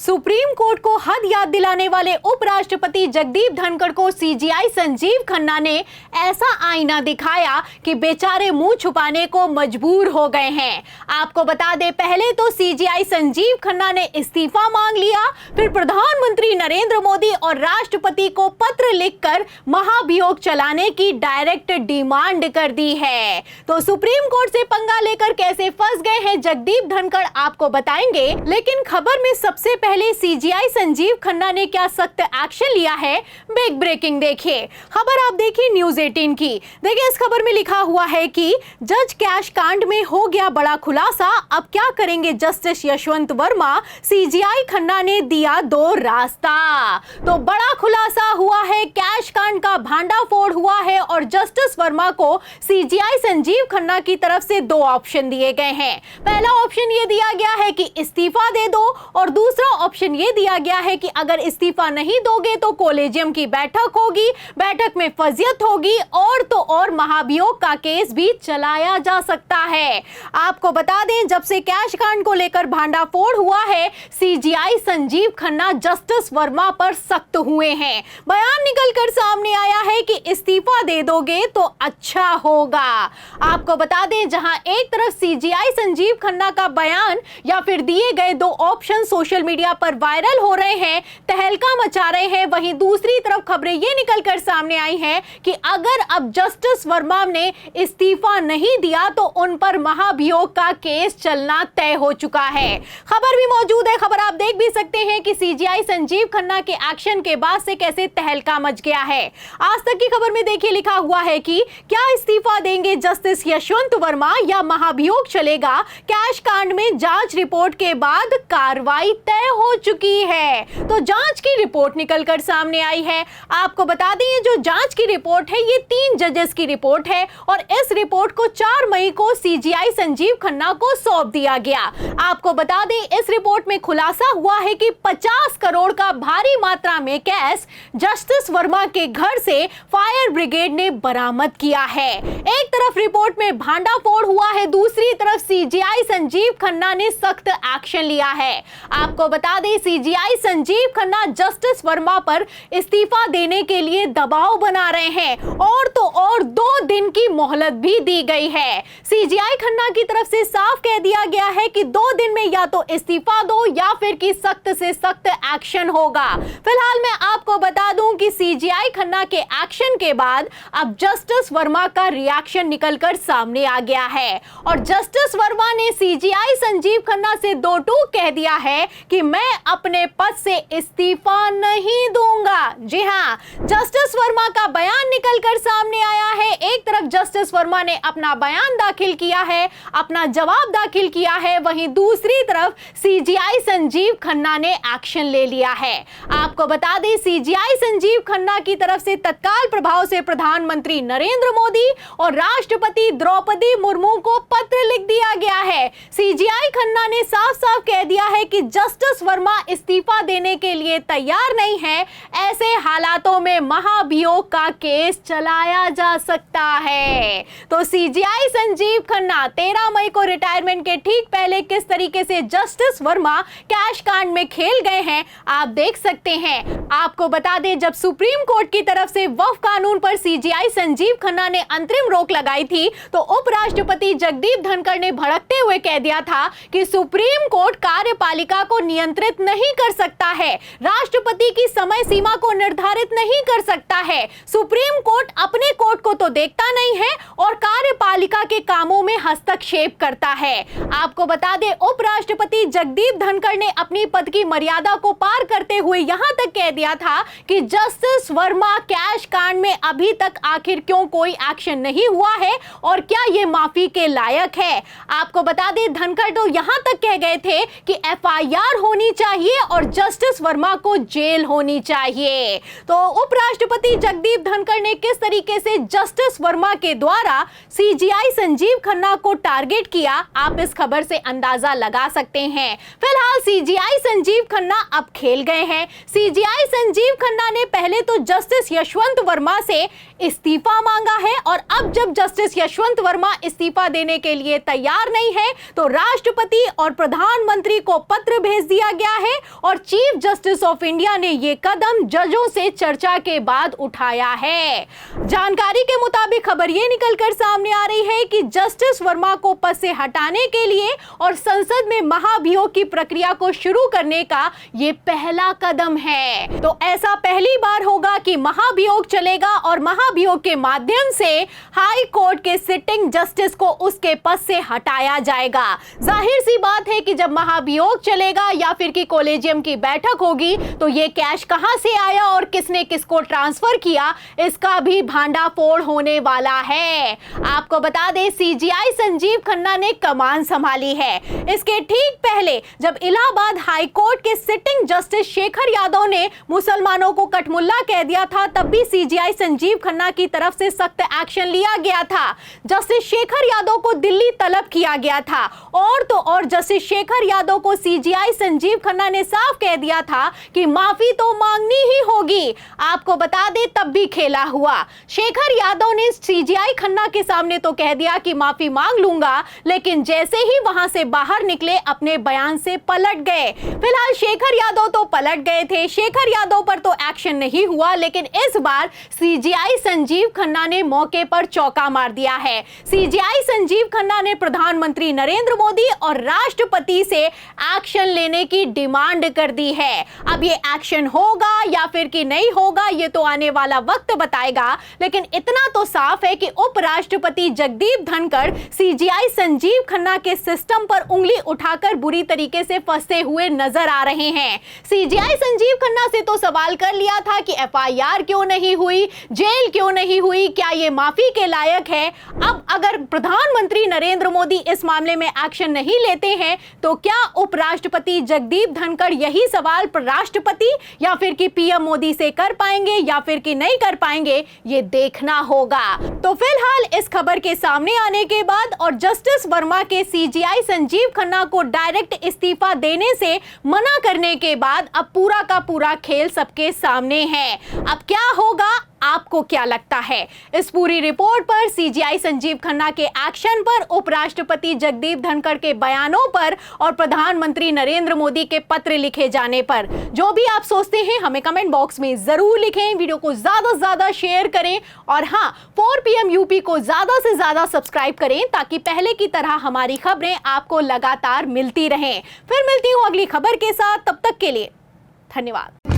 Supreme court को हद याद दिलाने वाले उपराष्ट्रपति जगदीप धनखड़ को सीजीआई संजीव खन्ना ने ऐसा आईना दिखाया कि बेचारे मुंह छुपाने को मजबूर हो गए हैं। आपको बता दें, पहले तो सीजीआई संजीव खन्ना ने इस्तीफा मांग लिया, फिर प्रधानमंत्री नरेंद्र मोदी और राष्ट्रपति को पत्र लिखकर महाभियोग चलाने की डायरेक्ट डिमांड कर दी है। तो सुप्रीम कोर्ट से पंगा लेकर कैसे फंस गए हैं जगदीप धनखड़, आपको बताएंगे। लेकिन खबर में सबसे पहले सीजीआई संजीव खन्ना ने क्या सख्त एक्शन लिया है, बिग ब्रेकिंग देखिए। खबर आप देखिए न्यूज 18 की। देखिए, इस खबर में लिखा हुआ है कि जज कैश कांड में हो गया बड़ा खुलासा, अब क्या करेंगे जस्टिस यशवंत वर्मा, सीजीआई खन्ना ने दिया दो रास्ता। तो बड़ा खुलासा हुआ है, कैश कांड का भांडाफोड़ हुआ है और जस्टिस वर्मा को सीजीआई संजीव खन्ना की तरफ से दो ऑप्शन दिए गए हैं। पहला ऑप्शन ये दिया गया है कि इस्तीफा दे दो और दूसरा ऑप्शन ये दिया गया है कि अगर इस्तीफा नहीं दोगे तो कोलेजियम की बैठक होगी, बैठक में फजियत होगी और तो और महाभियोग का केस भी चलाया जा सकता है। आपको बता दें, जब से कैश कांड को लेकर भांडाफोड़ हुआ है, सीजीआई संजीव खन्ना जस्टिस वर्मा पर सख्त हुए हैं। बयान निकलकर सामने आया है कि इस्तीफा दे दोगे तो अच्छा होगा। आपको बता दें, जहां एक तरफ सीजीआई संजीव खन्ना का बयान या फिर दिए गए दो ऑप्शन सोशल मीडिया पर वायरल हो रहे हैं, तहलका मचा रहे हैं, वहीं दूसरी तरफ खबरें ये निकलकर सामने आई हैं कि अगर अब जस्टिस वर्मा ने इस्तीफा नहीं दिया तो उन पर महाभियोग का केस चलना तय हो चुका है। खबर भी मौजूद है, खबर आप देख भी सकते हैं कि सीजीआई संजीव खन्ना के एक्शन के बाद से कैसे तहलका मच गया है। आज तक की खबर में देखिए लिखा हुआ है कि क्या इस्तीफा देंगे जस्टिस यशवंत वर्मा या महाभियोग चलेगा। कैश कांड में जांच रिपोर्ट के बाद कार्रवाई तय हो चुकी है। तो जांच की रिपोर्ट निकलकर सामने आई है। आपको बता दें, ये जो जांच की रिपोर्ट है ये 3 जजेस की रिपोर्ट है और इस रिपोर्ट को 4 मई को सीजीआई संजीव खन्ना को सौंप दिया गया। आपको बता दें, इस रिपोर्ट में खुलासा हुआ है कि 50 करोड़ का भारी मात्रा में कैश जस्टिस वर्मा के घर से फायर ब्रिगेड ने बरामद किया है। एक तरफ रिपोर्ट में भांडाफोड़ हुआ है, दूसरी तरफ सीजीआई संजीव खन्ना ने सख्त एक्शन लिया है। आपको बता दें, सीजीआई संजीव खन्ना जस्टिस वर्मा पर इस्तीफा देने के लिए दबाव बना रहे हैं और तो और 2 दिन की मोहलत भी दी गई है। सीजीआई खन्ना की तरफ से साफ कह दिया गया है कि 2 दिन में या तो इस्तीफा दो या फिर कि सख्त से सख्त एक्शन होगा। फिलहाल मैं आपको बता दूं कि सीजीआई खन्ना के एक्शन के बाद अब जस्टिस वर्मा का रिएक्शन निकलकर सामने आ गया है और जस्टिस वर्मा ने सीजीआई संजीव खन्ना से दो टूक कह दिया है कि मैं अपने पद से इस्तीफा नहीं दूंगा। जी हां, जस्टिस वर्मा का बयान निकलकर सामने आया है। एक तरफ जस्टिस वर्मा ने अपना बयान दाखिल किया है, अपना जवाब दाखिल किया है, वहीं दूसरी तरफ सीजीआई संजीव खन्ना ने एक्शन ले लिया है। आपको बता दें, सीजीआई संजीव खन्ना की तरफ से तत्काल प्रभाव से प्रधानमंत्री नरेंद्र मोदी और राष्ट्रपति द्रौपदी मुर्मू को पत्र लिख दिया गया है। सीजीआई खन्ना ने साफ साफ कह दिया है कि जस्टिस वर्मा इस्तीफा देने के लिए तैयार नहीं है, ऐसे हालातों में महाभियोग का केस चलाया जा सकता है। तो सीजीआई संजीव खन्ना 13 मई को रिटायरमेंट के ठीक पहले किस तरीके से जस्टिस वर्मा कैश कांड में खेल गए हैं, आप देख सकते हैं। आपको बता दें, जब सुप्रीम कोर्ट की तरफ से वक्फ कानून पर सीजीआई संजीव खन्ना ने अंतरिम रोक लगाई थी तो उपराष्ट्रपति जगदीप धनखड़ ने भड़कते हुए कह दिया था कि सुप्रीम कोर्ट कार्यपालिका को नियंत्रित नहीं कर सकता है, राष्ट्रपति की समय सीमा को निर्धारित नहीं कर सकता है, सुप्रीम कोर्ट अपने कोर्ट को तो देखता नहीं है और कार्यपालिका के कामों में हस्तक्षेप करता है। आपको बता दें, उपराष्ट्रपति जगदीप धनखड़ ने अपनी पद की मर्यादा को पार करते हुए यहां तक कह दिया था कि जस्टिस वर्मा कैश कांड में अभी तक आखिर क्यों कोई एक्शन नहीं हुआ है और क्या ये माफी के लायक है। आपको बता दें, धनखड़ तो यहां तक कह गए थे कि एफआईआर होनी चाहिए और जस्टिस वर्मा को जेल होनी चाहिए। तो उपराष्ट्रपति जगदीप धनखड़ ने किस तरीके से जस्टिस वर्मा के द्वारा सीजीआई संजीव खन्ना को टारगेट किया, आप इस खबर से अंदाजा लगा सकते हैं। फिलहाल सीजीआई संजीव खन्ना अब खेल गए हैं। सीजीआई संजीव खन्ना ने पहले तो जस्टिस यशवंत वर्मा से इस्तीफा मांगा है और अब जब जस्टिस यशवंत वर्मा इस्तीफा देने के लिए तैयार नहीं है तो राष्ट्रपति और प्रधानमंत्री को पत्र भेज दिया गया है और चीफ जस्टिस ऑफ इंडिया ने ये कदम जजों से चर्चा के बाद उठाया है। जानकारी के मुताबिक खबर ये निकलकर सामने आ रही है कि जस्टिस वर्मा को पद से हटाने के लिए और संसद में महाभियोग की प्रक्रिया को शुरू करने का ये पहला कदम है। तो ऐसा पहली बार होगा कि महाभियोग चलेगा और महाभियोग के माध्यम से हाई कोर्ट के सिटिंग जस्टिस को उसके पद से हटाया जाएगा। जाहिर सी बात है कि जब महाभियोग चलेगा या फिर कि कॉलेजियम की बैठक होगी तो ये कैश कहां से आया और किसने किसको ट्रांसफर किया, इसका भी भांडाफोड़ होने वाला है। आपको बता दें, सीजीआई संजीव खन्ना ने कमान संभाली है। इसके ठीक पहले जब इलाहाबाद हाई कोर्ट के सिटिंग जस्टिस शेखर यादव ने मुसलमानों को कठमुल्ला कह दिया था, तब भी सीजीआई संजीव खन्ना की तरफ से सख्त एक्शन लिया गया था। जस्टिस शेखर यादव को दिल्ली तलब किया गया था और तो और जस्टिस शेखर यादव को सीजीआई संजीव खन्ना ने साफ कह दिया था कि माफी तो मांगनी ही होगी। आपको बता दें, तब भी खेला हुआ। शेखर यादव ने सीजीआई खन्ना के सामने तो कह दिया कि माफी मांग लूंगा, लेकिन जैसे ही वहां से बाहर निकले अपने बयान से पलट गए। फिलहाल शेखर यादव तो पलट गए थे, शेखर यादव पर तो एक्शन नहीं हुआ, लेकिन इस बार सीजीआई संजीव खन्ना ने मौके पर चौका मार दिया है। सीजीआई संजीव खन्ना ने प्रधानमंत्री नरेंद्र मोदी और राष्ट्रपति से एक्शन लेने की डिमांड कर दी है। अब ये एक्शन होगा या फिर कि नहीं होगा, ये तो आने वाला वक्त बताएगा, लेकिन इतना तो साफ है कि उपराष्ट्रपति जगदीप धनखड़ सीजीआई संजीव खन्ना के सिस्टम पर उंगली उठाकर बुरी तरीके से फंसते हुए नजर आ रहे हैं। सीजीआई संजीव खन्ना से तो सवाल कर लिया था कि एफआईआर क्यों नहीं हुई, जेल क्यों नहीं हुई, क्या ये माफी के लायक है। अब अगर प्रधानमंत्री नरेंद्र मोदी इस मामले में एक्शन नहीं लेते हैं तो क्या उपराष्ट्रपति जगदीप धनखड़ यही सवाल राष्ट्रपति या फिर कि पीएम मोदी से कर पाएंगे या फिर कि नहीं कर पाएंगे, ये देखना होगा। तो फिलहाल इस खबर के सामने आने के बाद और जस्टिस वर्मा के सीजीआई संजीव खन्ना को डायरेक्ट इस्तीफा देने से मना करने के बाद अब पूरा का पूरा खेल सबके सामने है। अब क्या होगा, आपको क्या लगता है? इस पूरी रिपोर्ट पर, सीजीआई संजीव खन्ना के एक्शन पर, उपराष्ट्रपति जगदीप धनखड़ के बयानों पर और प्रधानमंत्री नरेंद्र मोदी के पत्र लिखे जाने पर जो भी आप सोचते हैं हमें कमेंट बॉक्स में जरूर लिखें। वीडियो को ज्यादा से ज्यादा शेयर करें और हाँ, 4 PM यूपी को ज्यादा से ज्यादा सब्सक्राइब करें ताकि पहले की तरह हमारी खबरें आपको लगातार मिलती रहें। फिर मिलती हूँ अगली खबर के साथ, तब तक के लिए धन्यवाद।